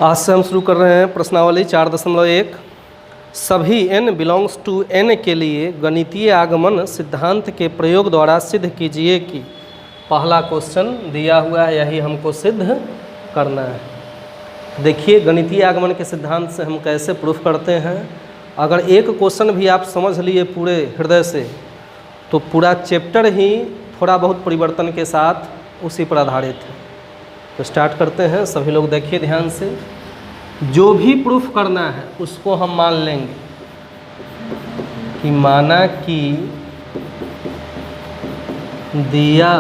आज से हम शुरू कर रहे हैं प्रश्नावली 4.1। सभी n बिलोंग्स टू n के लिए गणितीय आगमन सिद्धांत के प्रयोग द्वारा सिद्ध कीजिए कि पहला क्वेश्चन दिया हुआ है, यही हमको सिद्ध करना है। देखिए गणितीय आगमन के सिद्धांत से हम कैसे प्रूफ करते हैं। अगर एक क्वेश्चन भी आप समझ लिए पूरे हृदय से तो पूरा चैप्टर ही थोड़ा बहुत परिवर्तन के साथ उसी पर आधारित है। तो स्टार्ट करते हैं। सभी लोग देखिए ध्यान से, जो भी प्रूफ करना है उसको हम मान लेंगे कि माना कि दिया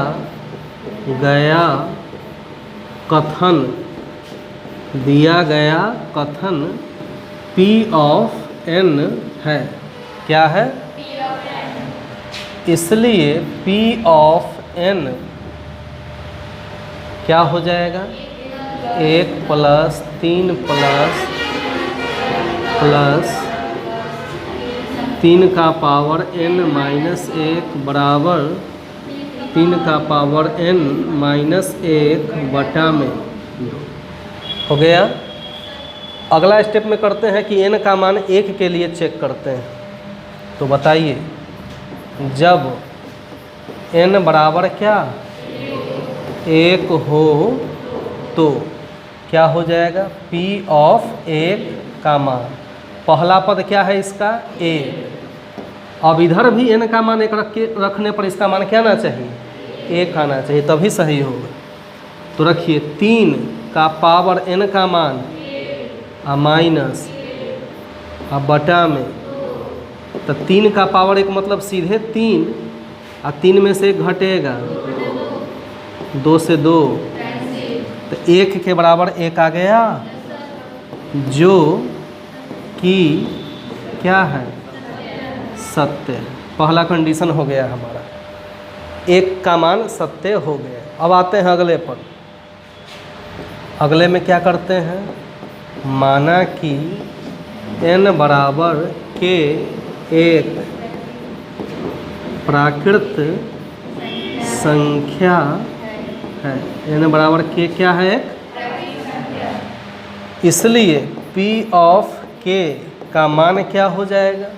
गया कथन P ऑफ n है। क्या है? इसलिए P ऑफ n क्या हो जाएगा? 1 + 3 प्लस 3 का पावर n माइनस 1 बराबर 3 का पावर n माइनस 1 बटा में हो गया। अगला स्टेप में करते हैं कि n का मान 1 के लिए चेक करते हैं। तो बताइए, जब n बराबर क्या 1 हो तो क्या हो जाएगा? P ऑफ 1 का मान, पहला पद क्या है इसका? 1। अब इधर भी n का मान 1 रखने पर इसका मान क्या आना चाहिए? 1 आना चाहिए, तभी सही होगा। तो रखिए 3 का पावर n का मान माइनस बटा में, तो 3 का पावर 1 मतलब सीधे 3 और 3 में से 1 घटेगा, 2 से 2 तो 1 के बराबर 1 आ गया, जो कि क्या है? सत्य। पहला कंडीशन हो गया हमारा, 1 का मान सत्य हो गया। अब आते हैं अगले पर। अगले में क्या करते हैं? माना कि n बराबर के एक प्राकृत संख्या है। n बराबर k क्या है? इसलिए P ऑफ k का मान क्या हो जाएगा?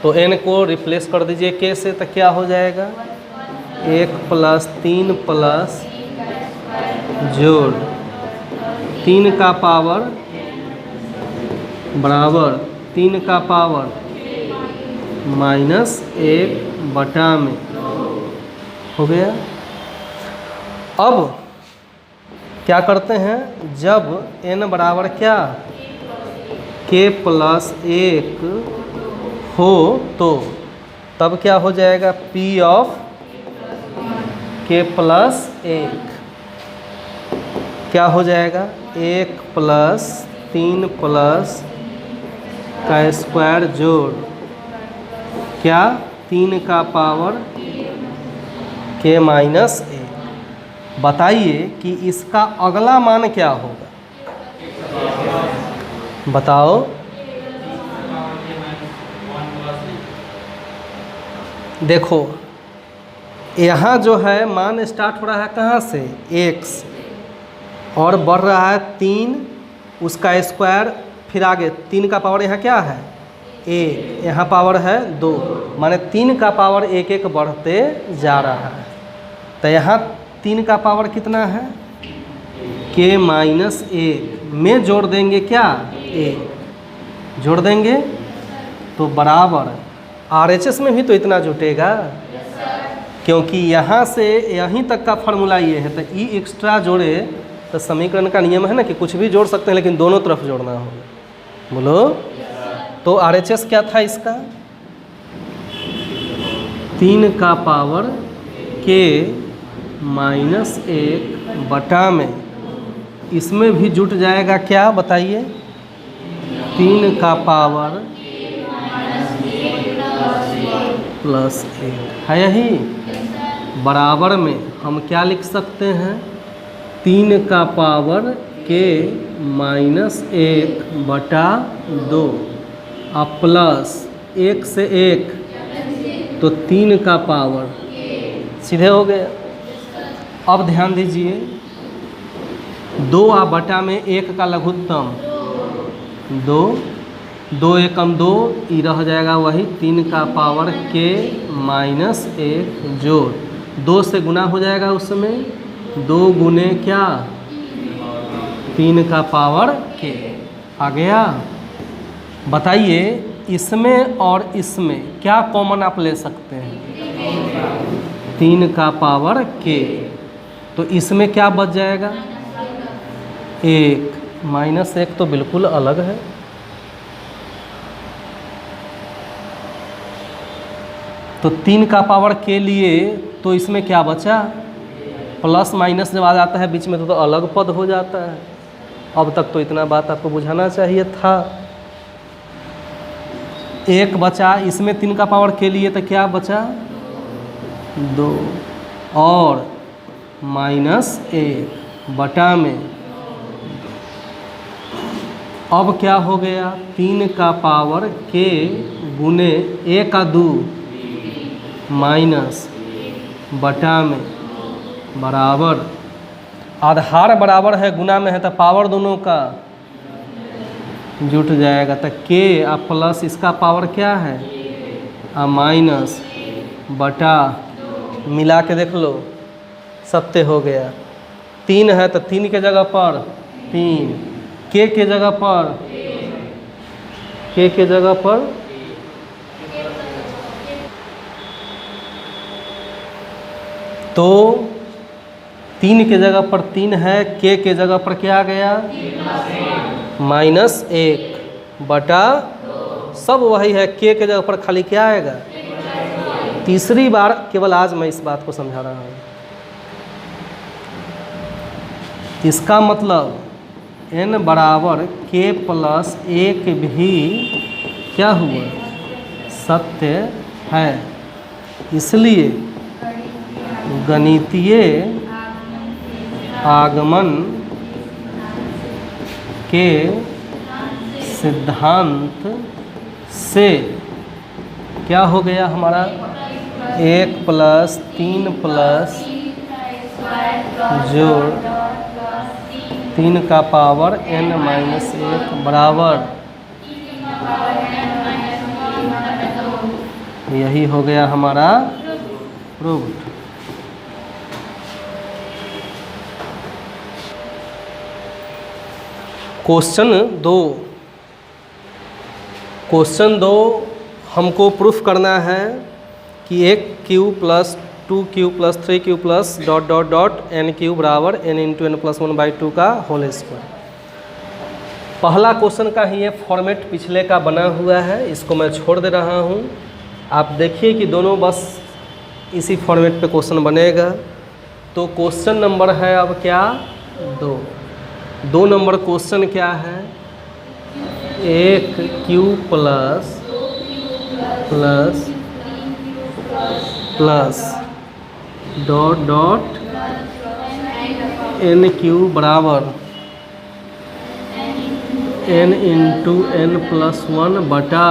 तो n को रिप्लेस कर दीजिए k से, तो क्या हो जाएगा? 1 + 3 प्लस जोड़ 3 का पावर बराबर 3 का पावर माइनस 1 बटा में हो गया। अब क्या करते हैं? जब n बराबर क्या k + 1 हो तो तब क्या हो जाएगा? P ऑफ k + 1 क्या हो जाएगा? 1 + 3 प्लस का स्क्वायर जोड़ क्या 3 का पावर k माइनस 1। बताइए कि इसका अगला मान क्या होगा? बताओ। देखो यहाँ जो है मान स्टार्ट हो रहा है कहाँ से? 1 से, और बढ़ रहा है 3, उसका स्क्वायर, फिर आगे 3 का पावर यहाँ क्या है? 1, यहाँ पावर है 2, माने 3 का पावर 1 बढ़ते जा रहा है। तो यहाँ 3 का पावर कितना है? k माइनस 1 में जोड़ देंगे क्या? 1 जोड़ देंगे तो बराबर RHS में भी तो इतना जुटेगा, क्योंकि यहाँ से यहीं तक का फॉर्मूला ये है। तो E एक्स्ट्रा जोड़े तो समीकरण का नियम है ना कि कुछ भी जोड़ सकते हैं, लेकिन दोनों तरफ जोड़ना होगा। बोलो। तो RHS क्या था इसका? 3 का पावर k माइनस 1 बटा में, इसमें भी जुट जाएगा क्या? बताइए। 3 का पावर प्लस 1 है, यही बराबर में हम क्या लिख सकते हैं? 3 का पावर k माइनस 1 बटा 2 और प्लस 1 से 1 तो 3 का पावर सीधे हो गया। अब ध्यान दीजिए, 2 आ बटा में 1 का लघुत्तम 2, 2 एकम 2, ई रह जाएगा वही 3 का पावर k माइनस 1 जोड़ 2 से गुना हो जाएगा उसमें 2 गुने क्या 3 का पावर k आ गया। बताइए इसमें और इसमें क्या कॉमन आप ले सकते हैं 3 का पावर k, तो इसमें क्या बच जाएगा 1 माइनस 1 तो बिल्कुल अलग है। तो 3 का पावर के लिए तो इसमें क्या बचा प्लस माइनस जब आ जाता है बीच में तो अलग पद हो जाता है। अब तक तो इतना बात आपको बुझाना चाहिए था। 1 बचा इसमें 3 का पावर के लिए तो क्या बचा 2 और माइनस 1 बटा में अब क्या हो गया 3 का पावर k गुने 1 का 2 माइनस बटा में बराबर आधार बराबर है गुना में है तो पावर दोनों का जुट जाएगा तो k आ प्लस इसका पावर क्या है आ माइनस बटा मिला के देख लो सत्य हो गया। 3 है तो 3 के जगह पर 3 k के जगह पर k के जगह पर तो 3 के जगह पर 3 है k के जगह पर क्या आ गया माइनस 1 बटा सब वही है k के जगह पर खाली क्या आएगा। तीसरी बार केवल आज मैं इस बात को समझा रहा हूँ। इसका मतलब n बराबर k प्लस 1 भी क्या हुआ सत्य है। इसलिए गणितीय आगमन के सिद्धांत से क्या हो गया हमारा 1 प्लस 3 प्लस जोड़ 3 का पावर n माइनस 1 बराबर यही हो गया हमारा प्रूव्ड। क्वेश्चन 2 हमको प्रूफ करना है कि 1 plus 2 plus 3 plus dot dot dot n³ बराबर n इंटू n प्लस 1/2 का होल स्क्वायर। पहला क्वेश्चन का ही ये फॉर्मेट पिछले का बना हुआ है, इसको मैं छोड़ दे रहा हूँ। आप देखिए कि दोनों बस इसी फॉर्मेट पे क्वेश्चन बनेगा। तो क्वेश्चन नंबर है अब क्या 2 नंबर क्वेश्चन क्या है 1 प्लस डॉट डॉट n³ बराबर n इंटू n प्लस 1 बटा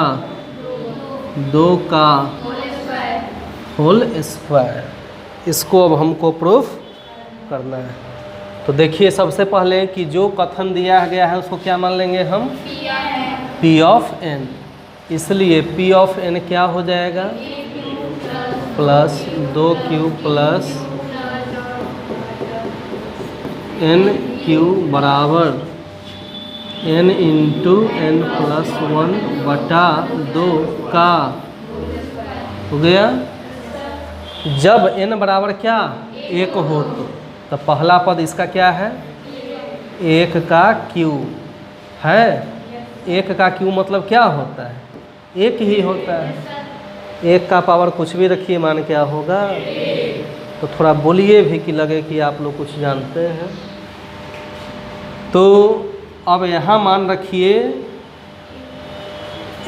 2 का होल स्क्वायर। इसको अब हमको प्रूफ करना है। तो देखिए सबसे पहले कि जो कथन दिया गया है उसको क्या मान लेंगे हम P ऑफ n। इसलिए P ऑफ n क्या हो जाएगा प्लस 2q प्लस n³ बराबर n इंटू n प्लस 1 बटा 2 का हो गया। जब n बराबर क्या 1 हो तो पहला पद इसका क्या है 1 का क्यूब है। 1 का क्यूब मतलब क्या होता है 1 ही होता है। 1 का पावर कुछ भी रखिए मान क्या होगा। तो थोड़ा बोलिए भी कि लगे कि आप लोग कुछ जानते हैं। तो अब यहाँ मान रखिए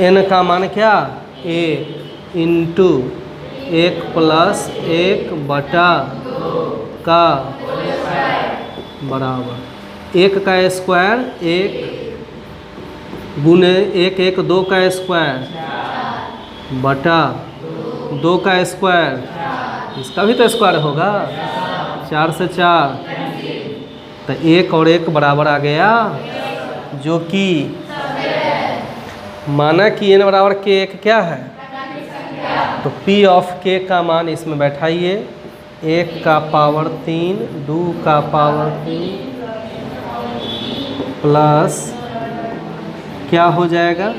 n का मान क्या 1 इंटू 1 प्लस 1 बटा का बराबर 1 का स्क्वायर 1 गुने 1 1 2 का स्क्वायर बटा 2 का स्क्वायर इसका भी तो स्क्वायर होगा 4 से 4 तो 1 और 1 बराबर आ गया, जो कि माना कि n बराबर k एक क्या है, तो p ऑफ k का मान इसमें बैठाइए, 1 का पावर 3, 2 का पावर 3 प्लस क्या हो जाएगा,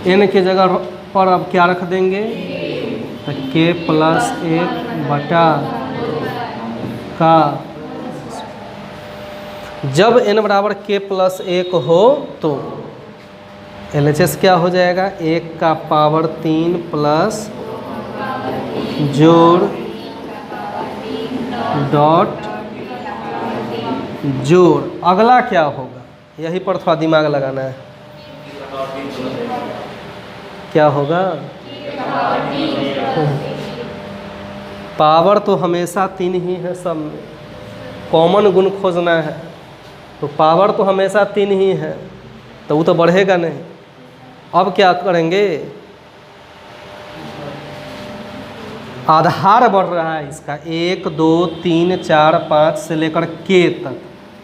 n के जगह पर अब क्या रख देंगे, तो k प्लस 1 बटा का, जब n बराबर k प्लस 1 हो तो LHS क्या हो जाएगा, 1 का पावर 3 प्लस जोड़ डॉट जोड़, अगला क्या होगा, यही पर थोड़ा दिमाग लगाना है, क्या होगा, पावर तो हमेशा 3 ही है सब में, कॉमन गुण खोजना है, तो पावर तो हमेशा 3 ही है, तो वो तो बढ़ेगा नहीं। अब क्या करेंगे, आधार बढ़ रहा है इसका 1 2 3 4 5 से लेकर k तक,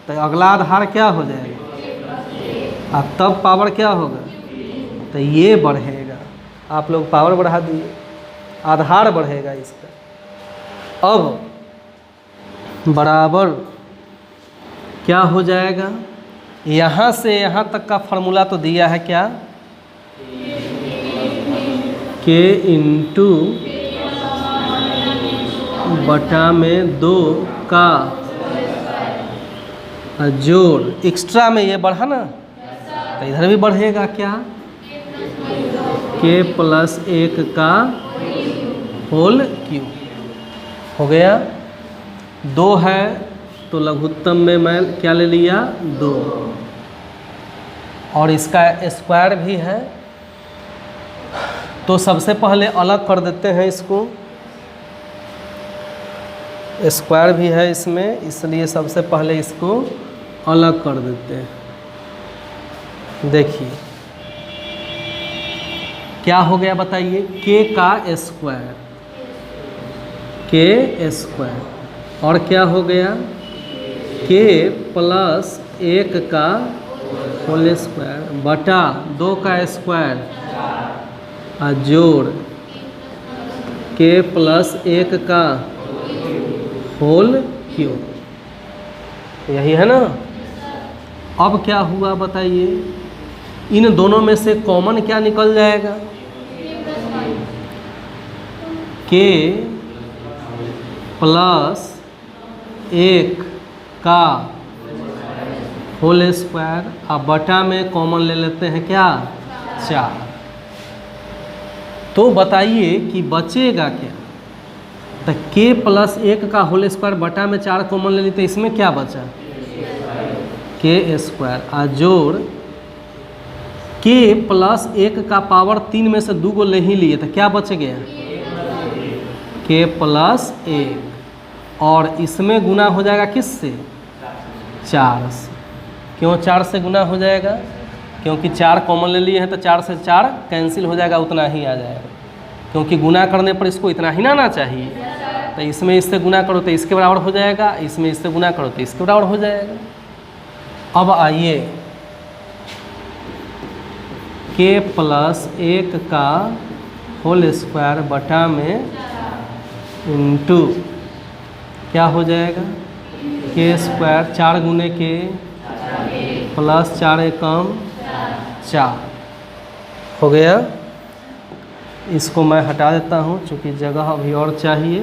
तो अगला आधार क्या हो जाएगा, अब तब पावर क्या होगा, तो ये बढ़ेगा, आप लोग पावर बढ़ा दिए, आधार बढ़ेगा इसका। अब बराबर क्या हो जाएगा, यहाँ से यहाँ तक का फॉर्मूला तो दिया है क्या, k इंटू बटा में 2 का जोड़, एक्स्ट्रा में ये बढ़ा ना, तो इधर भी बढ़ेगा क्या, k प्लस 1 का होल क्यूब हो गया, 2 है तो लघुत्तम में मैं क्या ले लिया 2, और इसका स्क्वायर भी है, तो सबसे पहले अलग कर देते हैं इसको, स्क्वायर भी है इसमें, इसलिए सबसे पहले इसको अलग कर देते हैं। देखिए क्या हो गया बताइए, k का स्क्वायर, k स्क्वायर, और क्या हो गया, k प्लस 1 का होल स्क्वायर बटा 2 का स्क्वायर और जोड़ k प्लस 1 का होल क्यूब, यही है ना। अब क्या हुआ बताइए, इन दोनों में से कॉमन क्या निकल जाएगा, k प्लस 1 का होल स्क्वायर, अब बटा में कॉमन ले लेते हैं क्या 4, तो बताइए कि बचेगा क्या, तो k प्लस 1 का होल स्क्वायर बटा में 4 कॉमन ले लेते, इसमें क्या बचा k स्क्वायर, आ जोड़ k प्लस 1 का पावर 3 में से 2 को ले ही लिए, तो क्या बच गया k प्लस 1, और इसमें गुना हो जाएगा किससे 4 से, क्यों 4 से गुना हो जाएगा, क्योंकि 4 कॉमन ले लिए हैं, तो 4 से 4 कैंसिल हो जाएगा, उतना ही आ जाएगा, क्योंकि गुना करने पर इसको इतना ही ना आना चाहिए, तो इसमें इससे गुना करो तो इसके बराबर हो जाएगा, इसमें इससे गुना करो तो इसके बराबर हो जाएगा। अब आइए k प्लस 1 का होल स्क्वायर बटा में इंटू क्या हो जाएगा k स्क्वायर, 4 गुने के प्लस 4 एकम 4 हो गया। इसको मैं हटा देता हूँ क्योंकि जगह अभी और चाहिए।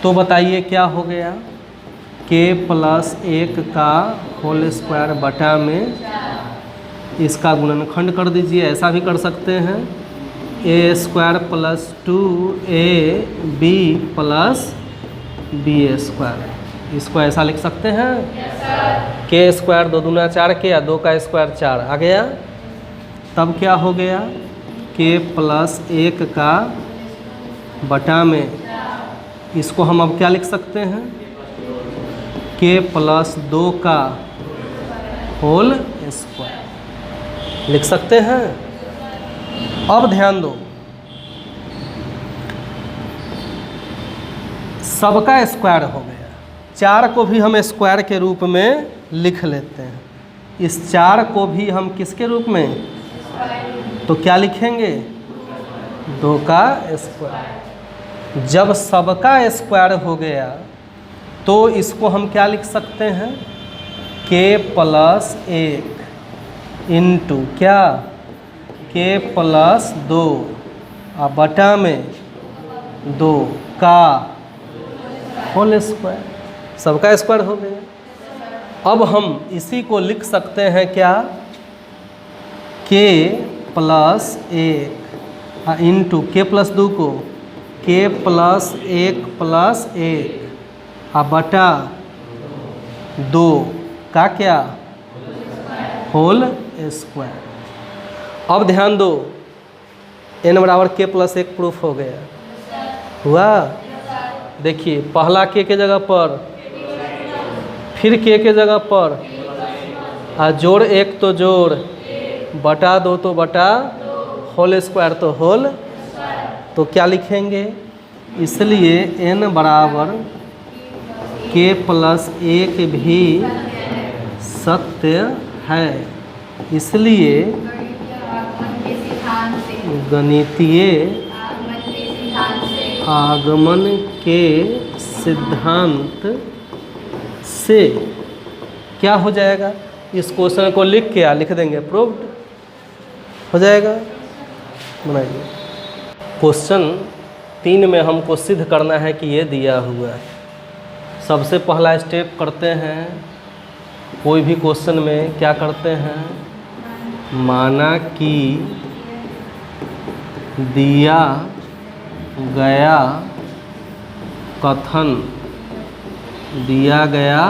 तो बताइए क्या हो गया, k प्लस 1 का होल स्क्वायर बटा में इसका गुणनखंड कर दीजिए, ऐसा भी कर सकते हैं, a square plus 2ab plus b square, इसको ऐसा लिख सकते हैं, k स्क्वायर 2 दूना 4 के, या 2 का स्क्वायर 4 आ गया। तब क्या हो गया, k प्लस 1 का बटा में, इसको हम अब क्या लिख सकते हैं, k प्लस 2 का होल स्क्वायर लिख सकते हैं। अब ध्यान दो, सबका स्क्वायर हो गया। 4 को भी हम स्क्वायर के रूप में लिख लेते हैं। इस 4 को भी हम किसके रूप में, तो क्या लिखेंगे, 2 का स्क्वायर। जब सबका स्क्वायर हो गया तो इसको हम क्या लिख सकते हैं, k प्लस 1 इंटू क्या, k प्लस 2 और बटा में 2 का होल स्क्वायर। सबका स्क्वायर हो गया। अब हम इसी को लिख सकते हैं क्या, k plus 1 into k plus 2 को k प्लस 1 प्लस 1 और बटा 2 का क्या, होल स्क्वायर। अब ध्यान दो, n बराबर k प्लस 1 प्रूफ हो गया, हुआ। देखिए पहला k के जगह पर, फिर k के जगह पर, और जोड़ 1 तो जोड़, बटा 2 तो बटा, होल स्क्वायर तो होल, तो क्या लिखेंगे, इसलिए n बराबर k प्लस 1 भी सत्य है। इसलिए गणितीय आगमन के सिद्धांत से क्या हो जाएगा, इस क्वेश्चन को लिख के लिख देंगे, प्रूव्ड हो जाएगा। बनाइए। क्वेश्चन 3 में हमको सिद्ध करना है कि ये दिया हुआ है। सबसे पहला स्टेप करते हैं, कोई भी क्वेश्चन में क्या करते हैं, माना कि दिया गया कथन, दिया गया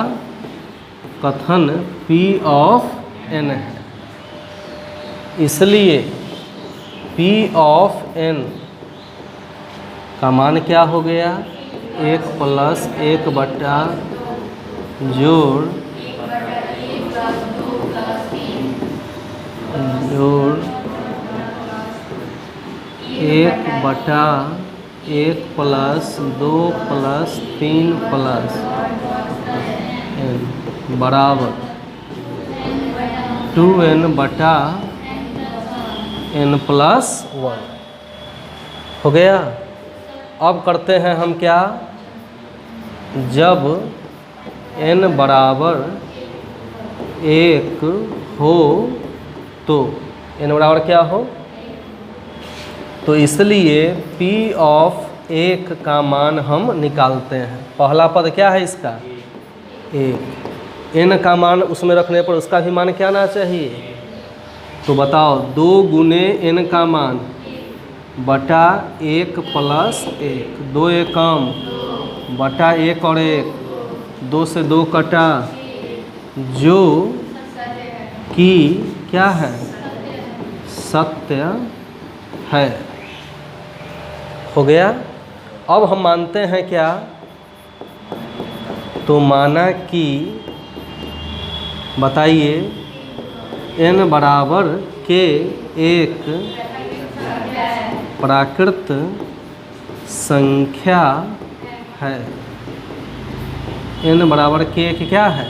कथन P ऑफ n है, इसलिए P ऑफ n का मान क्या हो गया, 1 प्लस 1 बटा जोड़ 1 बटा 1 प्लस 2 प्लस 3 प्लस n बराबर 2n बटा n प्लस 1 हो गया। अब करते हैं हम क्या, जब n बराबर 1 हो तो n बराबर क्या हो, तो इसलिए P ऑफ 1 का मान हम निकालते हैं। पहला पद क्या है इसका, 1, n का मान उसमें रखने पर उसका भी मान क्या आना चाहिए, तो बताओ 2 गुने n का मान बटा 1 प्लस 1, 2 एकम बटा 1 और 1, 2 से 2 कटा, जो कि क्या है, सत्य है। हो गया। अब हम मानते हैं क्या, तो माना कि बताइए n बराबर के एक प्राकृत संख्या है। n बराबर के एक क्या है,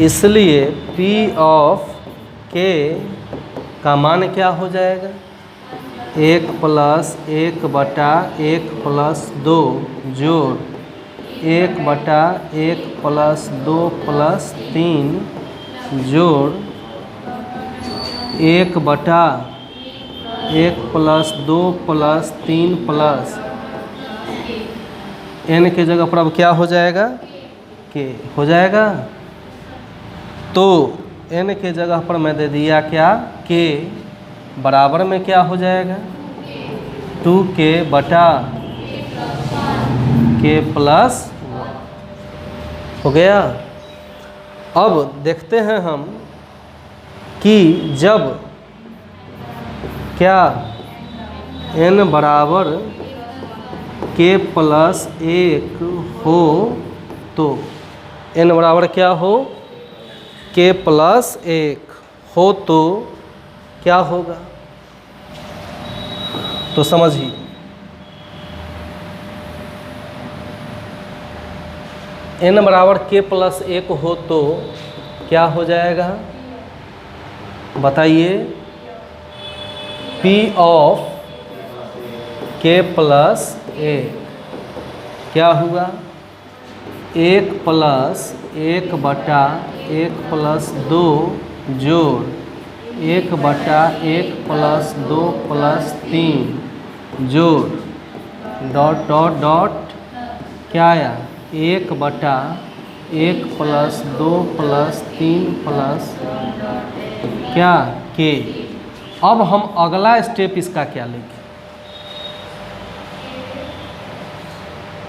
इसलिए P ऑफ k का मान क्या हो जाएगा, 1 प्लस 1 बटा 1 प्लस 2 जोड़ 1 बटा 1 प्लस 2 प्लस 3 जोड़ 1 बटा 1 प्लस 2 प्लस 3 प्लस n के जगह पर अब क्या हो जाएगा, k हो जाएगा। तो n के जगह पर मैं दे दिया क्या, k बराबर में क्या हो जाएगा, 2k बटा k प्लस 1 हो गया। अब देखते हैं हम कि जब क्या n बराबर k प्लस 1 हो तो n बराबर क्या हो, k प्लस 1 हो तो क्या होगा, तो समझिए n बराबर k प्लस 1 हो तो क्या हो जाएगा बताइए। p ऑफ k प्लस 1 क्या हुआ 1 प्लस 1 बटा 1 प्लस 2 जोड़ 1 बटा 1 प्लस 2 प्लस 3 जोड़ डॉट डॉट डॉट क्या आया 1 बटा 1 प्लस 2 प्लस 3 प्लस क्या के। अब हम अगला स्टेप इसका क्या लेंगे,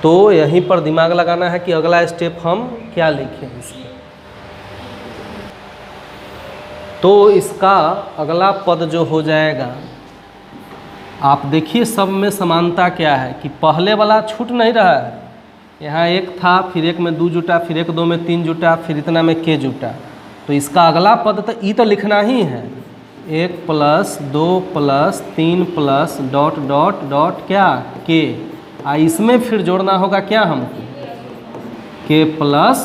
तो यहीं पर दिमाग लगाना है कि अगला स्टेप हम क्या लिखें इसमें। तो इसका अगला पद जो हो जाएगा, आप देखिए सब में समानता क्या है कि पहले वाला छूट नहीं रहा है। यहाँ 1 था, फिर 1 में 2 जुटा, फिर 1 2 में 3 जुटा, फिर इतना में k जुटा। तो इसका अगला पद तो ई तो लिखना ही है 1 plus 2 plus 3 plus dot dot dot क्या k। इसमें फिर जोड़ना होगा क्या हमको k प्लस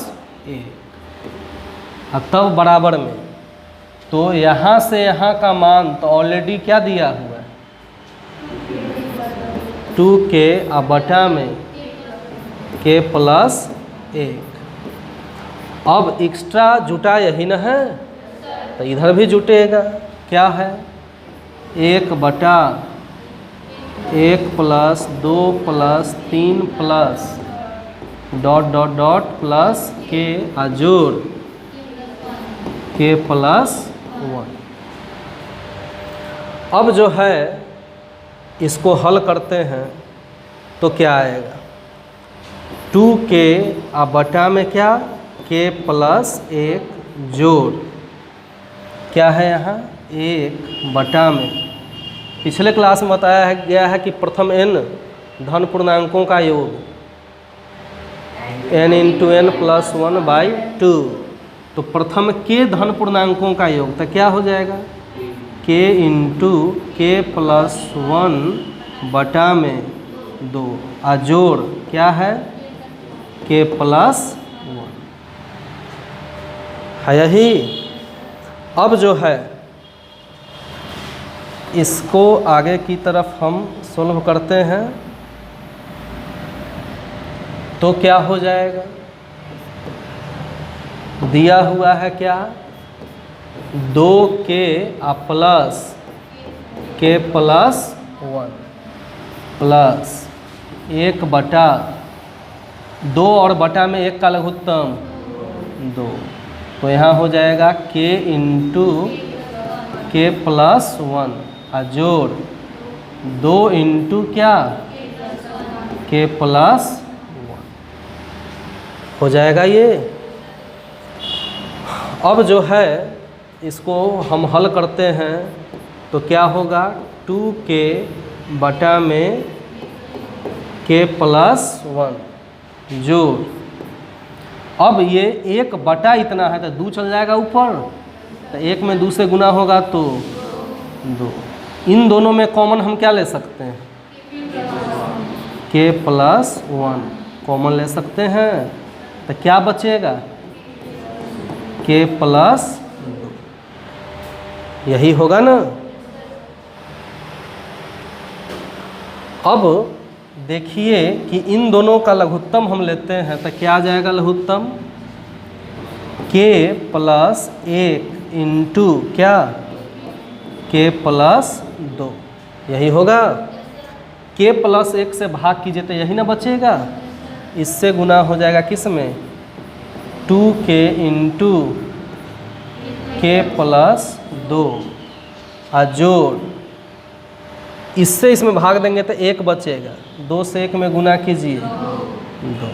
1 और तब बराबर में। तो यहाँ से यहाँ का मान तो ऑलरेडी क्या दिया हुआ है 2k और बटा में k प्लस 1। अब एक्स्ट्रा जुटा यही न है तो इधर भी जुटेगा क्या है 1 बटा 1 plus 2 plus 3 plus dot dot dot plus k जोड़ k प्लस 1। अब जो है इसको हल करते हैं तो क्या आएगा 2k बटा में क्या k प्लस 1 जोड़ क्या है यहाँ 1 बटा में। पिछले क्लास में बताया गया है कि प्रथम n धन पूर्णांकों का योग n इंटू n प्लस 1/2। तो प्रथम k धन पूर्णांकों का योग तो क्या हो जाएगा k इंटू k प्लस 1 बटा में 2 जोड़ क्या है k प्लस 1 है यही। अब जो है इसको आगे की तरफ हम सोल्व करते हैं तो क्या हो जाएगा दिया हुआ है क्या 2k plus k plus 1 plus 1 बटा 2 और बटा में 1 का लघुत्तम 2। तो यहाँ हो जाएगा k इंटू k प्लस 1 जोड़ 2 इंटू क्या k प्लस 1 हो जाएगा ये। अब जो है इसको हम हल करते हैं तो क्या होगा 2k बटा में k प्लस 1 जोड़ अब ये 1 बटा इतना है तो 2 चल जाएगा ऊपर, तो 1 में 2 से गुना होगा तो 2। इन दोनों में कॉमन हम क्या ले सकते हैं k प्लस 1 कॉमन ले सकते हैं तो क्या बचेगा k प्लस 2 यही होगा ना। अब देखिए कि इन दोनों का लघुत्तम हम लेते हैं तो क्या आ जाएगा लघुत्तम k प्लस 1 इंटू क्या k प्लस 2 यही होगा। k प्लस 1 से भाग कीजिए तो यही ना बचेगा, इससे गुना हो जाएगा किस में 2k इंटू k प्लस 2 जोड़ इससे इसमें भाग देंगे तो 1 बचेगा, 2 से 1 में गुना कीजिए 2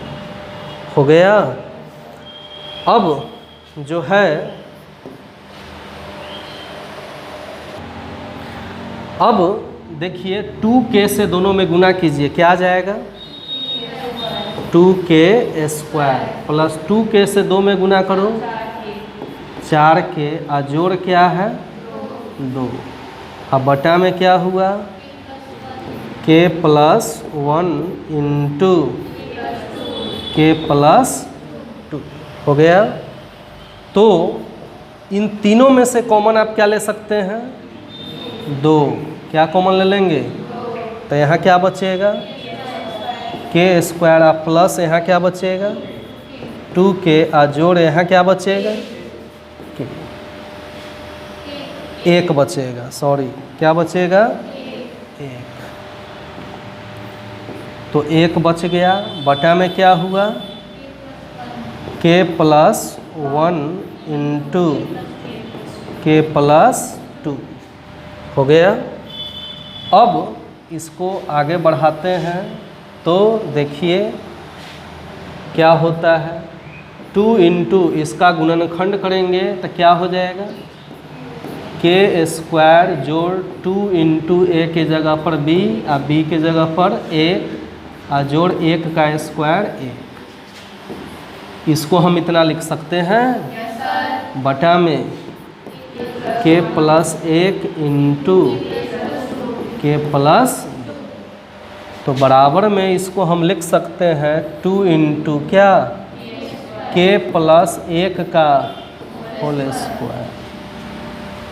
हो गया। अब जो है अब देखिए 2k से दोनों में गुना कीजिए क्या आ जाएगा 2k स्क्वायर प्लस 2k से 2 में गुना करो 4k जोड़ क्या है 2 अब बटा में क्या हुआ k plus 1 into k plus हो गया। तो इन तीनों में से कॉमन आप क्या ले सकते हैं? 2। क्या कॉमन ले लेंगे? तो यहाँ क्या बचेगा? के स्क्वायर प्लस यहाँ क्या बचेगा? 2k जोड़ यहाँ क्या बचेगा? 1 बचेगा। सॉरी, क्या बचेगा? 1। तो 1 बच गया। बटा में क्या हुआ? k प्लस 1 इंटू के प्लस 2 हो गया। अब इसको आगे बढ़ाते हैं तो देखिए क्या होता है। 2 इंटू इसका गुणनखंड करेंगे तो क्या हो जाएगा? के स्क्वायर जोड़ 2 इंटू ए के जगह पर बी और बी के जगह पर 1 और जोड़ 1 का स्क्वायर 1। इसको हम इतना लिख सकते हैं बटा में के प्लस 1 इंटू के प्लस, तो बराबर में इसको हम लिख सकते हैं 2 इंटू क्या? के प्लस 1 का होल स्क्वायर,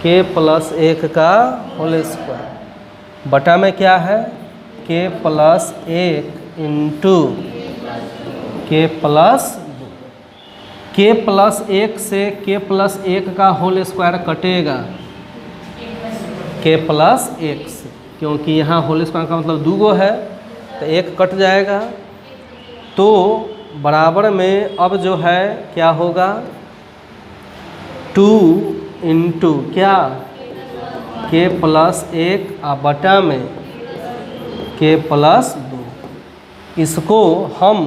के प्लस 1 का होल स्क्वायर बटा में क्या है? के प्लस 1 इंटू के प्लस 2। के प्लस 1 से के प्लस 1 का होल स्क्वायर कटेगा के प्लस 1 से, क्योंकि यहाँ होल स्क्वायर का मतलब 2 गो है तो 1 कट जाएगा। तो बराबर में अब जो है क्या होगा? 2 इंटू क्या? के प्लस 1 बटा में के प्लस 2। इसको हम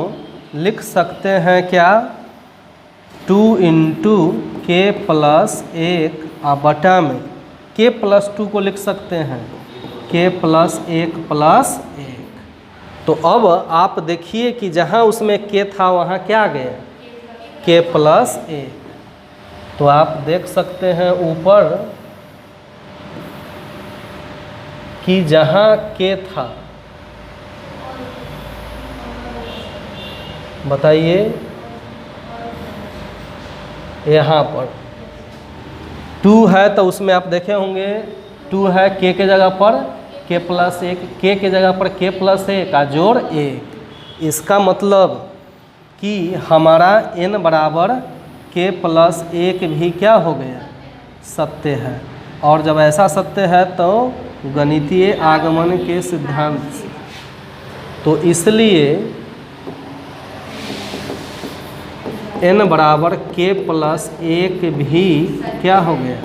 लिख सकते हैं क्या? 2 इंटू के प्लस 1 बटा में के प्लस 2 को लिख सकते हैं के प्लस 1 प्लस 1। तो अब आप देखिए कि जहाँ उसमें के था वहाँ क्या गया? के प्लस 1। तो आप देख सकते हैं ऊपर कि जहाँ के था, बताइए यहाँ पर 2 है तो उसमें आप देखे होंगे 2 है के जगह पर के प्लस 1, के जगह पर के प्लस 1 जोड़ 1। इसका मतलब कि हमारा n बराबर के प्लस 1 भी क्या हो गया? सत्य है। और जब ऐसा सत्य है तो गणितीय आगमन के सिद्धांत से, तो इसलिए n बराबर के प्लस 1 भी क्या हो गया?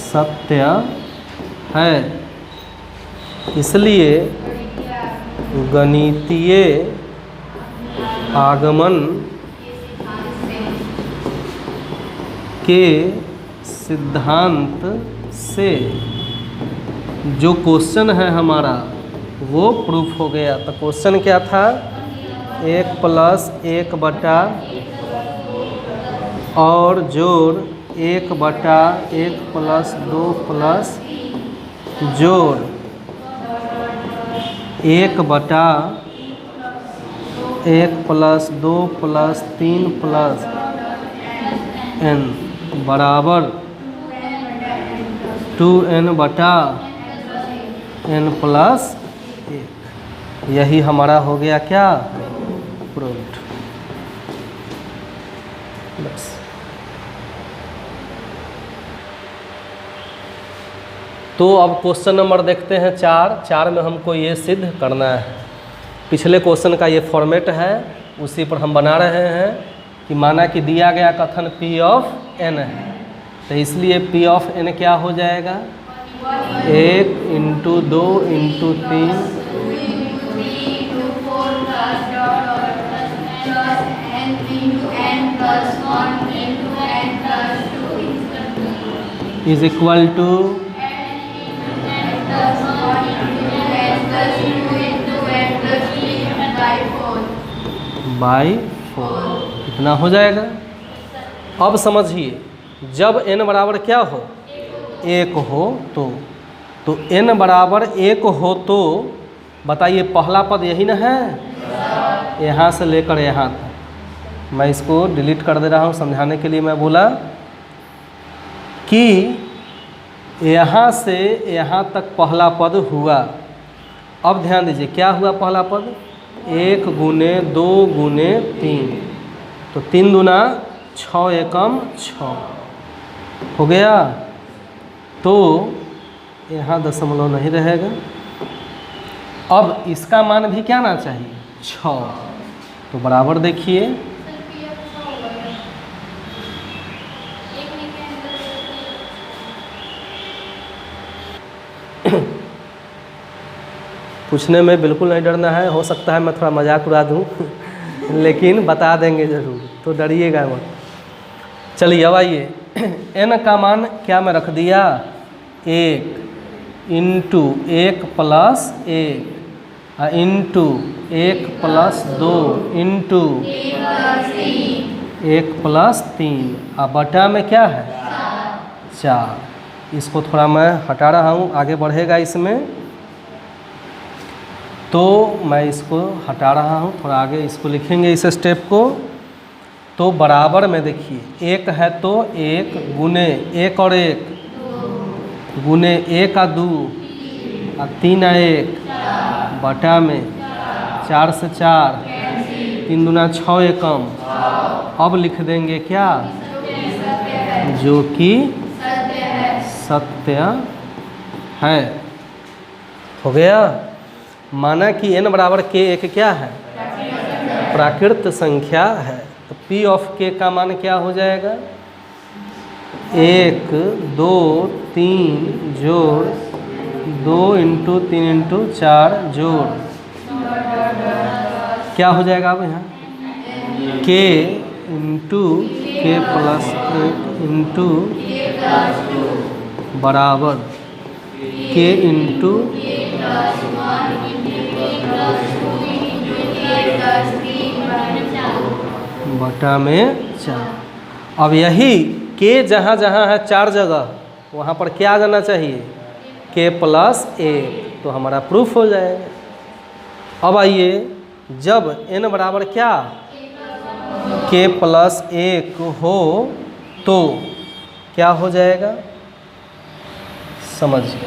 सत्य है। इसलिए गणितीय आगमन के सिद्धांत से जो क्वेश्चन है हमारा वो प्रूफ हो गया। तो क्वेश्चन क्या था? 1 प्लस 1 बटा और जोड़ 1 बटा 1 प्लस 2 प्लस जोड़ 1 बटा 1 प्लस 2 प्लस 3 प्लस n बराबर 2n बटा n प्लस 1। यही हमारा हो गया क्या? प्रूव्ड। बस। तो अब क्वेश्चन नंबर देखते हैं 4 में हमको ये सिद्ध करना है। पिछले क्वेश्चन का ये फॉर्मेट है, उसी पर हम बना रहे हैं कि माना कि दिया गया कथन P ऑफ n है, तो इसलिए P ऑफ n क्या हो जाएगा? 1 into 2 into 3 is equal two by 4। इतना हो जाएगा। अब समझिए, जब n बराबर क्या हो? 1 हो तो n बराबर 1 हो तो बताइए पहला पद यही ना है, यहाँ से लेकर यहाँ तक। मैं इसको डिलीट कर दे रहा हूँ समझाने के लिए। मैं बोला कि यहाँ से यहाँ तक पहला पद हुआ। अब ध्यान दीजिए क्या हुआ पहला पद, 1 गुने 2 गुने 3, तो 3 दूना 6 एकम 6 हो गया। तो यहाँ दशमलव नहीं रहेगा। अब इसका मान भी क्या आना चाहिए 6, तो बराबर देखिए पूछने में बिल्कुल नहीं डरना है। हो सकता है मैं थोड़ा मजाक उड़ा दूँ लेकिन बता देंगे ज़रूर, तो डरिएगा मत। चलिए अब आइए, n का मान क्या मैं रख दिया 1 into 1 plus 1 into 1 plus 2 into 1 plus 3 और बटा में क्या है 4। इसको थोड़ा मैं हटा रहा हूँ, आगे बढ़ेगा इसमें, तो मैं इसको हटा रहा हूँ। थोड़ा आगे इसको लिखेंगे इस स्टेप को। तो बराबर में देखिए 1 है तो 1 गुने 1 और 1 गुने 1 और 2 और 3 और 1 बटा में 4 से 4, 3 दूना 6 एकम। अब लिख देंगे क्या, जो कि सत्य है। हो गया। माना कि n बराबर k एक क्या है प्राकृत संख्या है। तो p ऑफ k का मान क्या हो जाएगा 1 2 3 जोड़ 2 इंटू 3 इंटू 4 जोड़ क्या हो जाएगा अब यहाँ k into k plus 1 into बराबर k इंटू बटा में 4। अब यही k जहाँ जहाँ है 4 जगह, वहाँ पर क्या आ जाना चाहिए k प्लस 1, तो हमारा प्रूफ हो जाएगा। अब आइए, जब n बराबर क्या k प्लस 1 हो तो क्या हो जाएगा समझिए।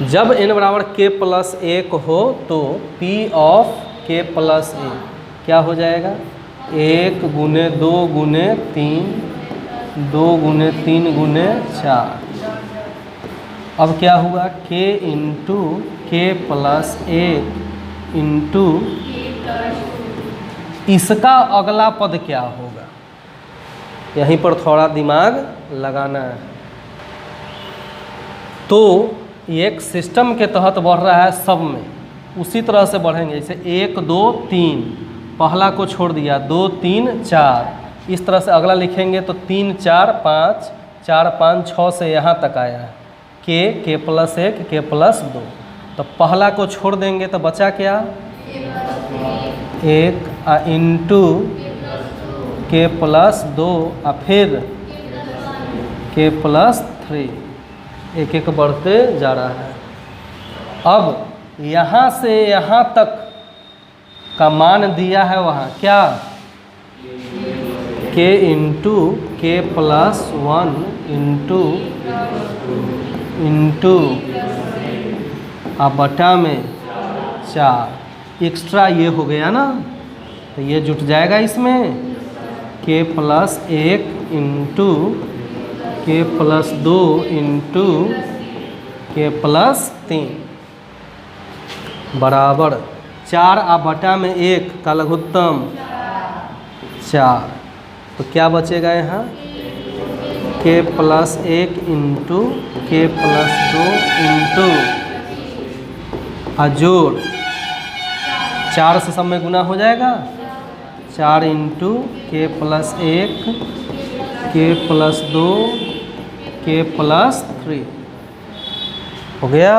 जब n बराबर k प्लस 1 हो तो p ऑफ k प्लस 1 क्या हो जाएगा 1 गुने 2 गुने 3 2 गुने 3 गुने 4। अब क्या हुआ k into k plus 1 into इसका अगला पद क्या होगा, यहीं पर थोड़ा दिमाग लगाना है। तो एक सिस्टम के तहत बढ़ रहा है सब में, उसी तरह से बढ़ेंगे। जैसे 1 2 3 पहला को छोड़ दिया 2 3 4, इस तरह से अगला लिखेंगे तो 3 4 5 4 5 6 से यहाँ तक आया है k प्लस 1 k प्लस 2। तो पहला को छोड़ देंगे तो बचा क्या 1 इंटू k प्लस 2 और फिर k प्लस 3, एक एक बढ़ते जा रहा है। अब यहाँ से यहाँ तक का मान दिया है वहाँ क्या k into k plus 1 into बटा में 4। एक्स्ट्रा ये हो गया ना, तो ये जुट जाएगा इसमें k plus 1 into k plus 2 into k plus 3 बराबर 4 आ बटा में 1 का लघुत्तम 4। तो क्या बचेगा यहाँ k plus 1 into k plus 2 into जोड़ 4 से सब में गुना हो जाएगा 4 into k plus 1 k plus 2 k plus 3 हो गया।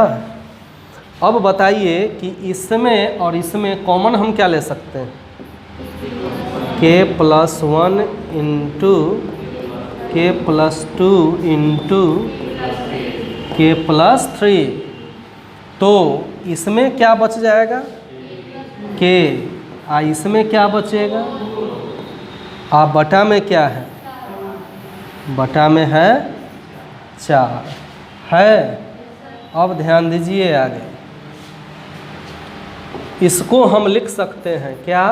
अब बताइए कि इसमें और इसमें कॉमन हम क्या ले सकते हैं k plus 1 into k plus 2 into k plus 3। तो इसमें क्या बच जाएगा k इसमें क्या बचेगा? बटा में क्या है? बटा में है 4 है। अब ध्यान दीजिए आगे, इसको हम लिख सकते हैं क्या?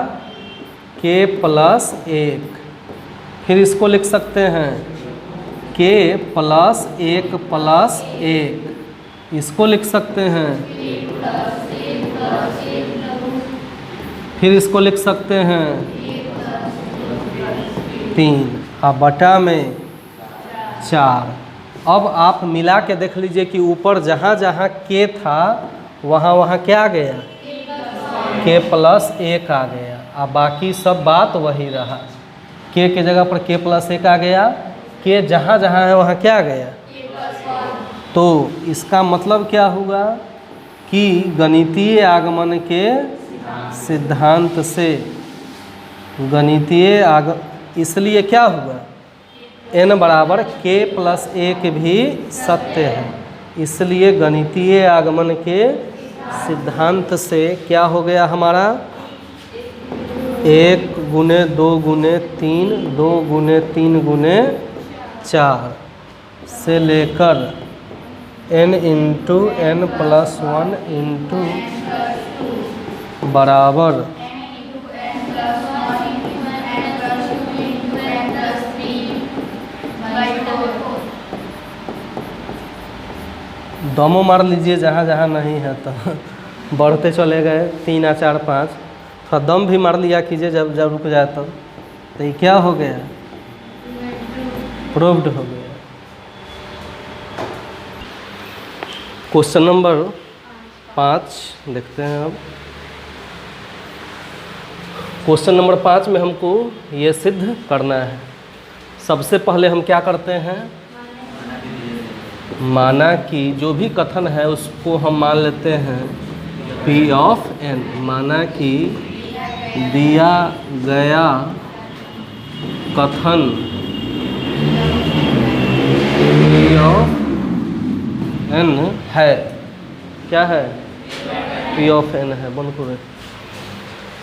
k plus 1। फिर इसको लिख सकते हैं k प्लस 1 प्लस 1। इसको लिख सकते हैं, फिर इसको लिख सकते हैं 3 और बटा में 4। अब आप मिला के देख लीजिए कि ऊपर जहाँ जहाँ k था वहाँ वहाँ क्या आ गया? k प्लस 1 आ गया। अब बाकी सब बात वही रहा, k के जगह पर k प्लस 1 आ गया। k जहाँ जहाँ है वहाँ क्या आ गया? तो इसका मतलब क्या हुआ कि गणितीय आगमन के सिद्धांत से इसलिए क्या हुआ? n बराबर k प्लस 1 भी सत्य है। इसलिए गणितीय आगमन के सिद्धांत से क्या हो गया हमारा? 1 गुने 2 गुने 3, 2 गुने 3 गुने 4 से लेकर n into n plus 1 into बराबर दमो मार लीजिए जहाँ जहाँ नहीं है, तो बढ़ते चले गए 3 4 5। थोड़ा दम भी मार लिया कीजिए जब जब रुक जाए तब। तो ये क्या हो गया? प्रूव्ड हो गया। क्वेश्चन नंबर 5 देखते हैं अब। क्वेश्चन नंबर 5 में हमको ये सिद्ध करना है। सबसे पहले हम क्या करते हैं? माना कि जो भी कथन है उसको हम मान लेते हैं P ऑफ n। माना कि दिया गया कथन P ऑफ n है, क्या है? P ऑफ n है। बनकुरे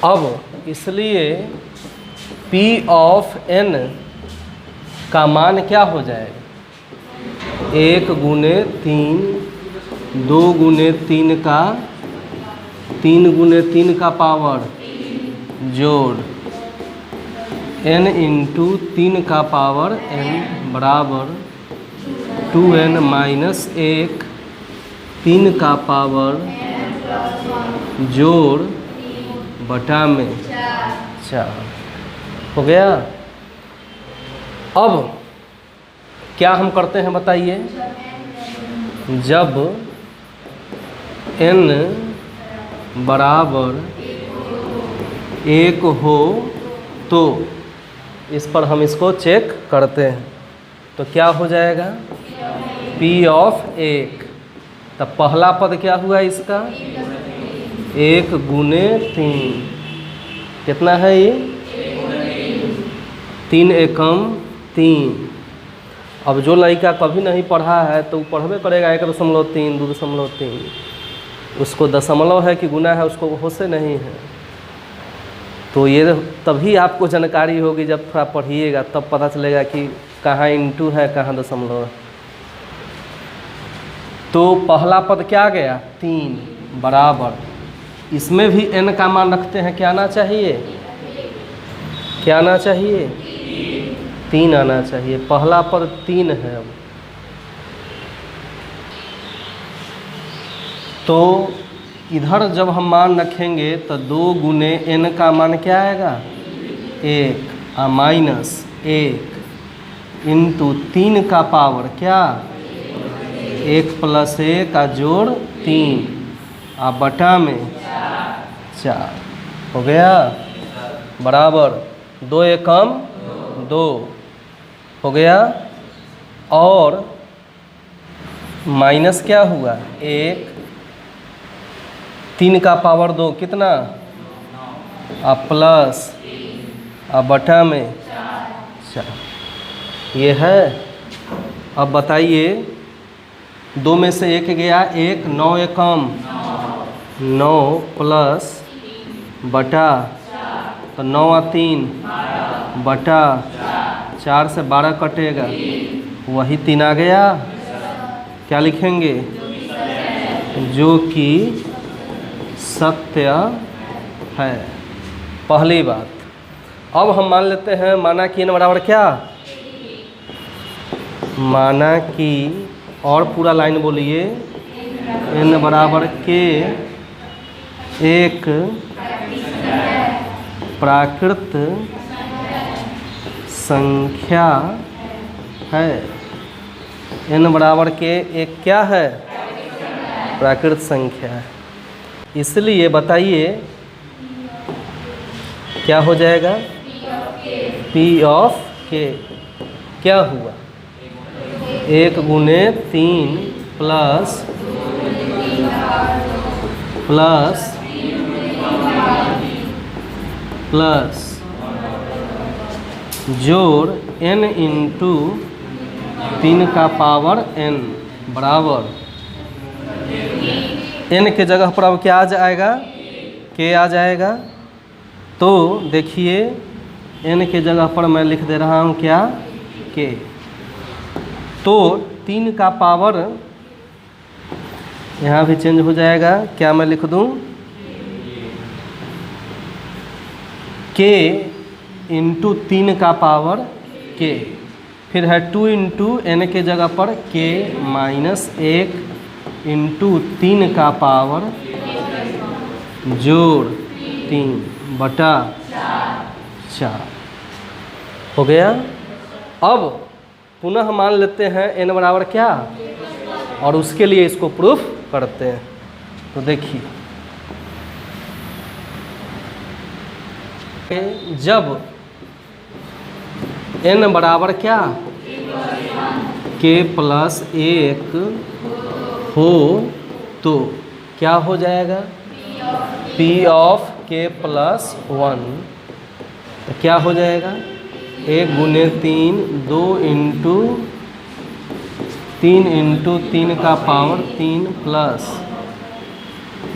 अब इसलिए P ऑफ n का मान क्या हो जाएगा? 1 गुने 3, 2 गुने 3 का 3 गुने 3 का पावर जोड़ n इंटू 3 का पावर n बराबर 2n माइनस 1 3 का पावर जोड़ बटा में 4 हो गया। अब क्या हम करते हैं बताइए? जब n बराबर 1 हो तो इस पर हम इसको चेक करते हैं, तो क्या हो जाएगा? P of 1। तब पहला पद क्या हुआ इसका? 1 गुने 3। कितना है ये? 3 एकम 3। अब जो लड़का कभी नहीं पढ़ा है तो वो पढ़बे करेगा 1.3, 2.3। उसको दशमलव है कि गुना है उसको होशे नहीं है। तो ये तभी आपको जानकारी होगी जब थोड़ा पढ़िएगा, तब पता चलेगा कि कहाँ इंटू है कहाँ दशमलव है। तो पहला पद क्या आ गया? 3 बराबर, इसमें भी n का मान रखते हैं, क्या आना चाहिए? क्या आना चाहिए? 3 आना चाहिए। पहला पद 3 है। अब तो इधर जब हम मान रखेंगे तो 2 गुने n का मान क्या आएगा? 1 और माइनस 1 इंटू 3 का पावर क्या? 1 प्लस 1 का जोड़ 3 और बटा में 4 हो गया। बराबर 2 एकम 2 हो गया। और माइनस क्या हुआ? 1 3 का पावर 2 कितना? और प्लस और बटा में 4 ये है। अब बताइए 2 में से 1 गया, 1 9 एकम 9 प्लस बटा तो 9 और 3 बटा 4 से 12 कटेगा, वही 3 आ गया। क्या लिखेंगे? जो कि सत्य है। पहली बात। अब हम मान लेते हैं माना कि n बराबर क्या, माना कि, और पूरा लाइन बोलिए, n बराबर के एक प्राकृत संख्या है। n बराबर के एक क्या है? प्राकृत संख्या है। इसलिए बताइए क्या हो जाएगा? P ऑफ K क्या हुआ? 1 गुने 3 प्लस जोड़ n इंटू 3 का पावर n बराबर n के जगह पर अब क्या आ जाएगा? k आ जाएगा। तो देखिए n के जगह पर मैं लिख दे रहा हूँ क्या? k। तो 3 का पावर यहाँ भी चेंज हो जाएगा। क्या मैं लिख दूँ? k इंटू 3 का पावर k, फिर है 2 इंटू n के जगह पर k माइनस 1 इंटू 3 का पावर जोड़ 3 बटा 4 हो गया। अब पुनः मान लेते हैं n बराबर क्या, और उसके लिए इसको प्रूफ करते हैं। तो देखिए जब n बराबर क्या, k प्लस 1 हो तो क्या हो जाएगा? P of k plus 1। तो क्या हो जाएगा? 1 गुने 3 2 इंटू 3 का पावर 3 प्लस,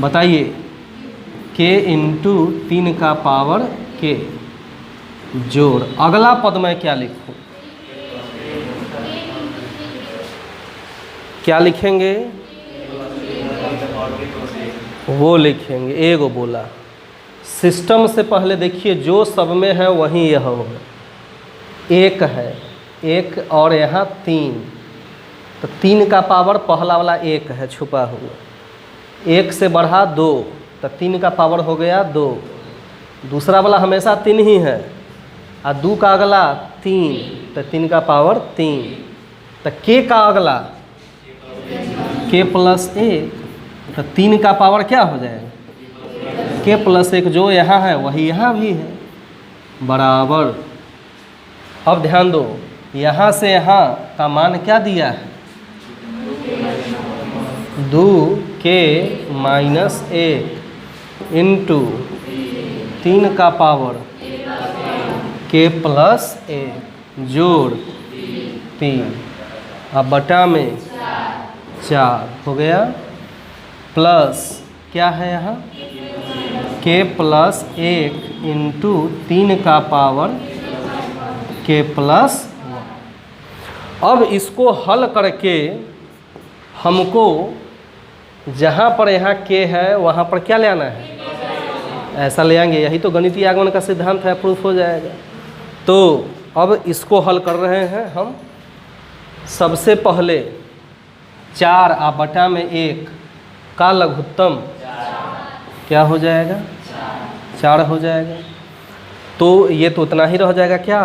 बताइए, k इंटू 3 का पावर k जोड़। अगला पद मैं क्या लिखूं? क्या लिखेंगे? वो लिखेंगे, एगो बोला। सिस्टम से पहले देखिए जो सब में है वहीं यह होगा। 1 है, 1 और यहाँ 3, तो 3 का पावर पहला वाला 1 है छुपा हुआ, 1 से बढ़ा 2 तो 3 का पावर हो गया 2। दूसरा वाला हमेशा 3 ही है, और 2 का अगला 3 तो 3 का पावर 3। तो k का अगला k प्लस 1, तो 3 का पावर क्या हो जाएगा? k प्लस 1 जो यहाँ है वही यहाँ भी है बराबर। अब ध्यान दो, यहाँ से यहाँ का मान क्या दिया है? 2k माइनस 1 इंटू 3 का पावर k प्लस 1 जोड़ 3, अब बटा में 4 हो गया, प्लस क्या है यहाँ? k प्लस 1 इंटू 3 का पावर k प्लस 1। अब इसको हल करके हमको जहाँ पर यहाँ k है वहाँ पर क्या ले आना है? ऐसा ले आएंगे, यही तो गणितीय आगमन का सिद्धांत है, प्रूफ हो जाएगा। तो अब इसको हल कर रहे हैं हम। सबसे पहले 4 आ बटा में 1 का लघुत्तम क्या हो जाएगा? 4 हो जाएगा। तो ये तो उतना ही रह जाएगा क्या?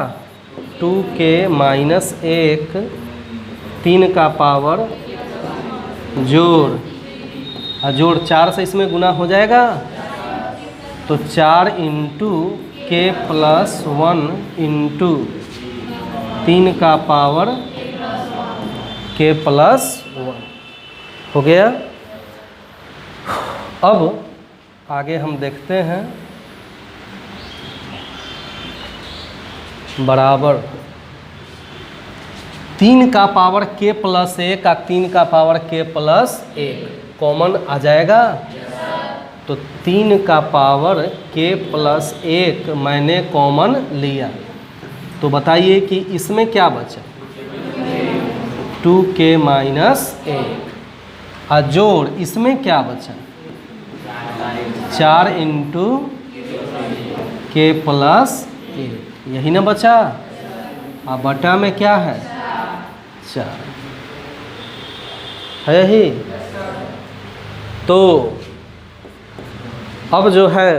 2k माइनस 1 3 का पावर जोड़, और जोड़ 4 से इसमें गुना हो जाएगा, तो 4 इंटू k प्लस 1 इंटू 3 का पावर k प्लस 1 हो गया। अब आगे हम देखते हैं बराबर 3 का पावर k प्लस 1 का 3 का पावर k प्लस 1 कॉमन आ जाएगा। तो 3 का पावर k प्लस 1 मैंने कॉमन लिया, तो बताइए कि इसमें क्या बचा? 2k minus 1। और जोड़ इसमें क्या बचा? 4 इंटू k प्लस 1, यही ना बचा। और बटा में क्या है? 4 है ही। तो अब जो है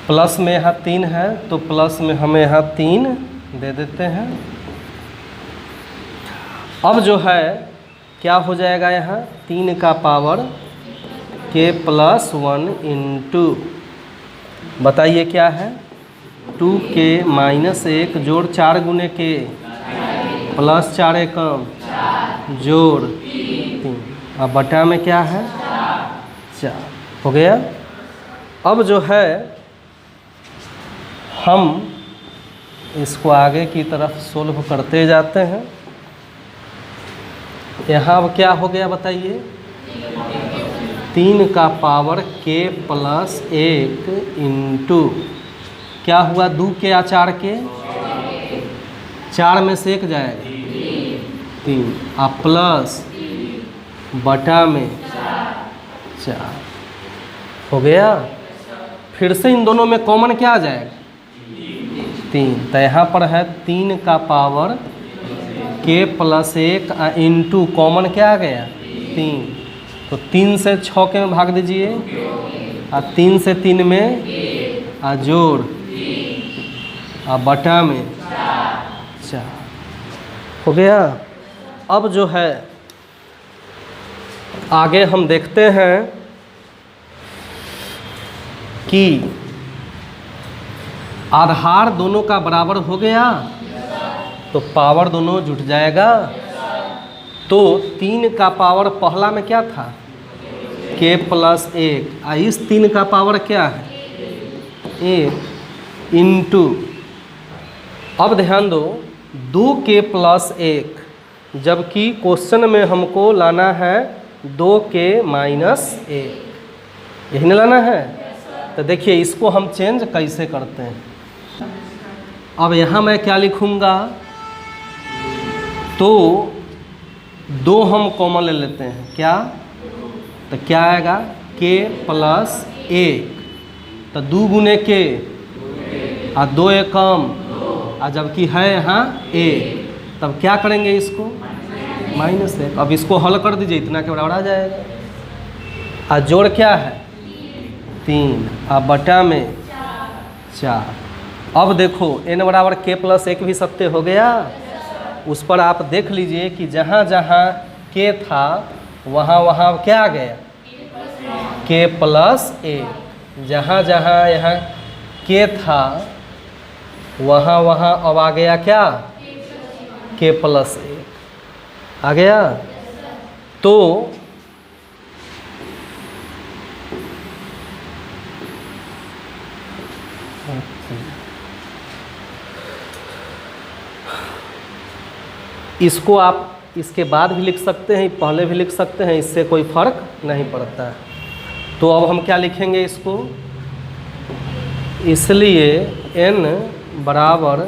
प्लस में यहाँ 3 है, तो प्लस में हमें यहाँ 3 दे देते हैं। अब जो है क्या हो जाएगा? यहाँ 3 का पावर k प्लस 1 इंटू, बताइए क्या है? 2k माइनस 1 जोड़ 4 गुने k प्लस 4 एकम जोड़ 3, अब बटा में क्या है? 4 हो गया। अब जो है हम इसको आगे की तरफ सोल्व करते जाते हैं। यहाँ अब क्या हो गया बताइए? 3 का पावर k प्लस 1 इंटू क्या हुआ? 2k या 4k, 4 में से 1 जाएगा 3, आ प्लस बटा में 4 हो गया। फिर से इन दोनों में कॉमन क्या आ जाएगा? 3, तो यहाँ पर है 3 का power k plus 1 into common क्या आ गया? 3, तो 3 से 6 के में भाग दीजिए, और 3 से 3 में आ जोड़, और बटा में 4 हो गया। अब जो है आगे हम देखते हैं कि आधार दोनों का बराबर हो गया, तो पावर दोनों जुट जाएगा। तो 3 का पावर पहला में क्या था? k प्लस 1, और इस 3 का पावर क्या है? 1 इंटू, अब ध्यान दो 2k प्लस 1, जबकि क्वेश्चन में हमको लाना है 2k माइनस 1, यही ना लाना है। तो देखिए इसको हम चेंज कैसे करते हैं। अब यहाँ मैं क्या लिखूँगा? तो 2 हम कॉमन ले लेते हैं, क्या? तो क्या आएगा? k प्लस 1, तो 2 गुने k, और 2 एकम, और जबकि है यहाँ 1, तब क्या करेंगे? इसको माइनस 1। अब इसको हल कर दीजिए, इतना के बराबर आ जाएगा। और जोड़ क्या है? 3, और बटा में 4। अब देखो n बराबर k प्लस 1 भी सत्य हो गया। उस पर आप देख लीजिए कि जहाँ जहाँ k था वहाँ वहाँ क्या आ गया? k plus 1। जहाँ जहाँ यहाँ k था वहाँ वहाँ अब आ गया क्या? k प्लस 1 आ गया। तो इसको आप इसके बाद भी लिख सकते हैं, पहले भी लिख सकते हैं, इससे कोई फर्क नहीं पड़ता है। तो अब हम क्या लिखेंगे इसको? इसलिए n बराबर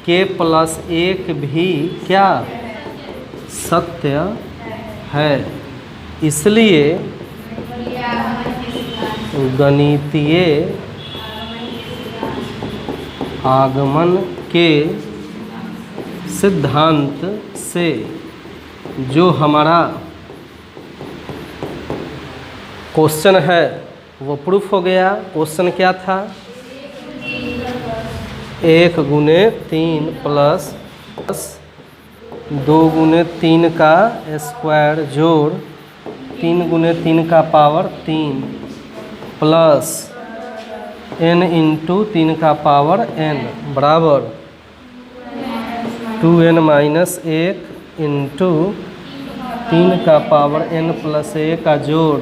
k प्लस 1 भी क्या? सत्य है। इसलिए गणितीय आगमन के सिद्धांत से जो हमारा क्वेश्चन है वो प्रूफ हो गया। क्वेश्चन क्या था? 1 गुने 3 प्लस 2 गुने 3 का स्क्वायर जोड़ 3 गुने 3 का पावर 3 प्लस n इंटू 3 का पावर n बराबर 2n माइनस 1 इंटू 3 का पावर n प्लस 1 का जोड़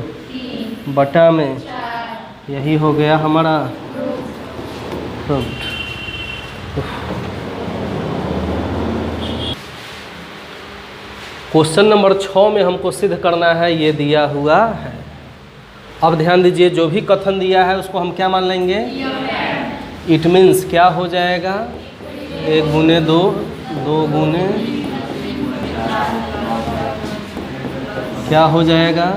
बटा में, यही हो गया हमारा प्रूफ। क्वेश्चन नंबर 6 में हमको सिद्ध करना है, ये दिया हुआ है। अब ध्यान दीजिए, जो भी कथन दिया है उसको हम क्या मान लेंगे? इट मीन्स क्या हो जाएगा? 1 गुने 2, 2 गुने क्या हो जाएगा?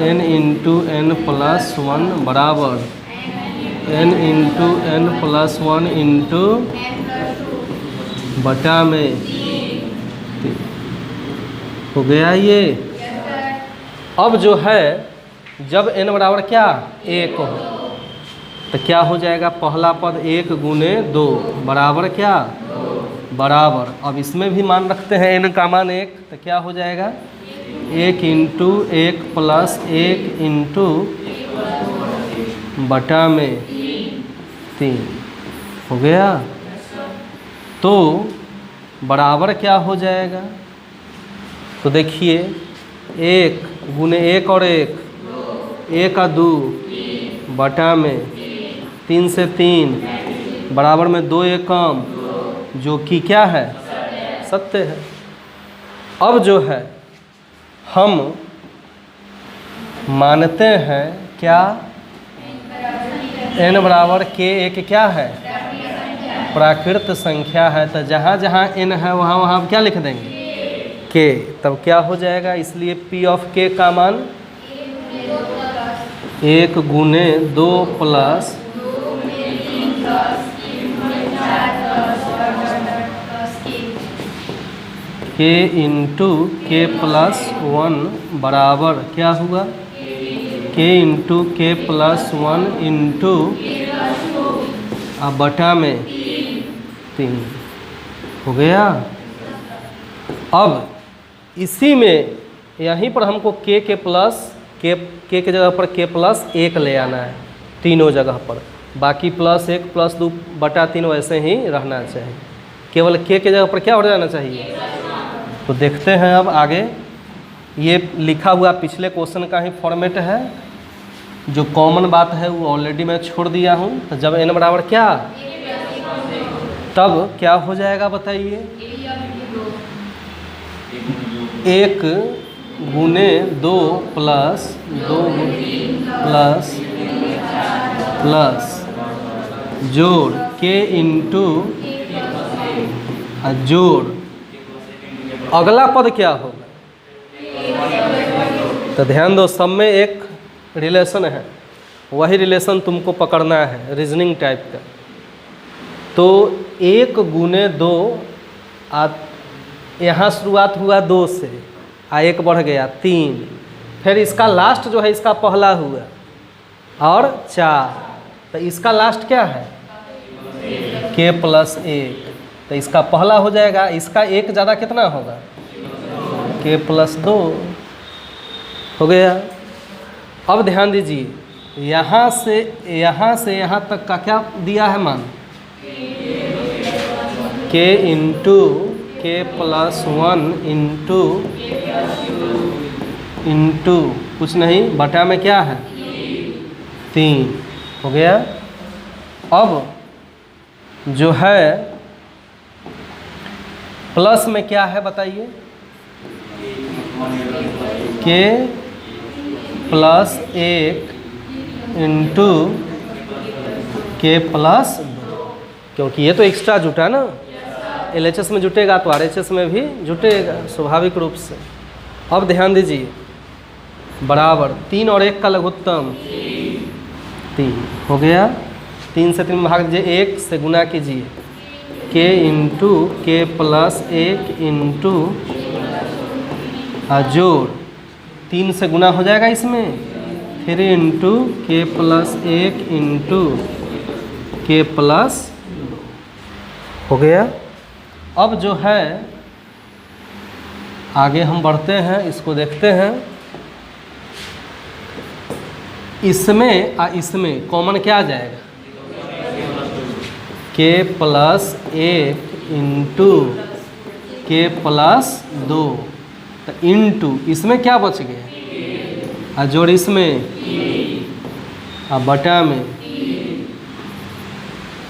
n इंटू n प्लस 1 बराबर n into n plus 1 into बटा में हो गया ये। अब जो है जब n बराबर क्या 1 हो तो क्या हो जाएगा? पहला पद 1 गुने 2 बराबर क्या? बराबर। अब इसमें भी मान रखते हैं n का मान 1, तो क्या हो जाएगा? 1 इंटू 1 प्लस 1 इंटू बटा में 3 हो गया। तो बराबर क्या हो जाएगा? तो देखिए 1 गुने 1 और 1, 1 का 2 बटा में 3 से 3 बराबर में 2 1 कम, जो कि क्या है? सत्य है। अब जो है हम मानते हैं क्या? n बराबर k एक क्या है? प्राकृत संख्या है। तो जहाँ जहाँ n है वहाँ वहाँ हम क्या लिख देंगे? k। तब क्या हो जाएगा? इसलिए p ऑफ k का मान 1 गुने 2 plus k into k plus 1 बराबर क्या हुआ? k into k plus 1 into बटा में 3 हो गया। अब इसी में यहीं पर हमको k के प्लस k के जगह पर k प्लस 1 ले आना है तीनों जगह पर। बाकी प्लस 1 प्लस 2 बटा 3 वैसे ही रहना चाहिए। केवल k के जगह पर क्या हो जाना चाहिए? तो देखते हैं अब आगे। ये लिखा हुआ पिछले क्वेश्चन का ही फॉर्मेट है। जो कॉमन बात है वो ऑलरेडी मैं छोड़ दिया हूँ। तो जब n बराबर क्या, तब क्या हो जाएगा बताइए? 1 गुने 2 प्लस 2 प्लस प्लस जोड़ k इंटू जोड़ अगला पद क्या होगा? तो ध्यान दो, सब में एक रिलेशन है, वही रिलेशन तुमको पकड़ना है, रीजनिंग टाइप का। तो 1 गुने 2, यहाँ शुरुआत हुआ 2 से, 1 बढ़ गया 3, फिर इसका लास्ट जो है इसका पहला हुआ और 4, तो इसका लास्ट क्या है? k plus 1। तो इसका पहला हो जाएगा, इसका 1 ज़्यादा कितना होगा? k प्लस 2 हो गया। अब ध्यान दीजिए, यहाँ से यहाँ तक का क्या दिया है मान? k into k plus 1 into कुछ नहीं बटा में क्या है? 3 हो गया। अब जो है प्लस में क्या है बताइए? k plus 1 into k plus 2, क्योंकि ये तो एक्स्ट्रा जुटा ना, LHS में जुटेगा तो RHS में भी जुटेगा स्वाभाविक रूप से। अब ध्यान दीजिए, बराबर 3 और 1 का लघुत्तम 3 हो गया। 3 से 3 भाग दीजिए, 1 से गुना कीजिए, k into k plus 1 into जोड़ 3 से गुना हो जाएगा इसमें, फिर into k plus 1 into k plus 2 हो गया। अब जो है आगे हम बढ़ते हैं, इसको देखते हैं। इसमें इसमें कॉमन क्या आ जाएगा? k plus 1 into k plus 2, तो इंटू इसमें क्या बच गया? जोड़ इसमें बटा में,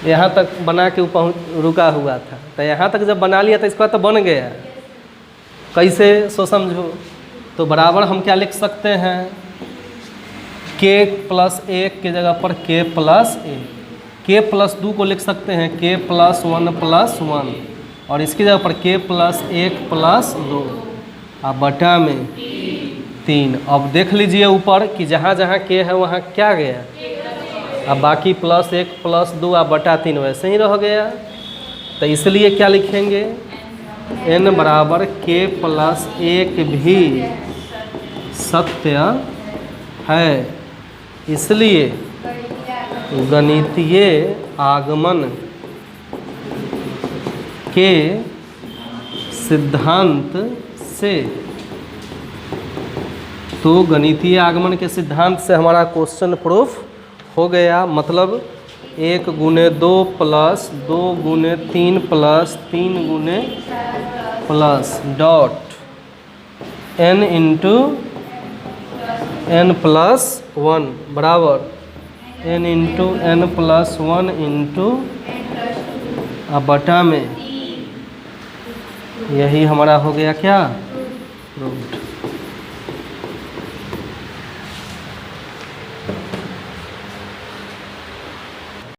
यहाँ तक बना के रुका हुआ था, तो यहाँ तक जब बना लिया तो इसका तो बन गया। कैसे सो समझो, तो बराबर हम क्या लिख सकते हैं, k प्लस 1 की जगह पर k प्लस 1, k प्लस 2 को लिख सकते हैं k प्लस 1 प्लस 1, और इसकी जगह पर k प्लस 1 प्लस 2 अब बटा में 3। अब देख लीजिए ऊपर कि जहाँ जहाँ k है वहाँ क्या गया, अब बाकी प्लस 1 प्लस 2 अब बटा 3 वैसे ही रह गया। तो इसलिए क्या लिखेंगे, n बराबर k प्लस 1 भी सत्य है, इसलिए गणितीय आगमन के सिद्धांत से, तो गणितीय आगमन के सिद्धांत से हमारा क्वेश्चन प्रूफ हो गया। मतलब 1 गुने 2 प्लस 2 गुने 3 प्लस 3 गुने plus dot n into n plus 1 बराबर n into n plus 1 into बटा में, यही हमारा हो गया क्या, रूट।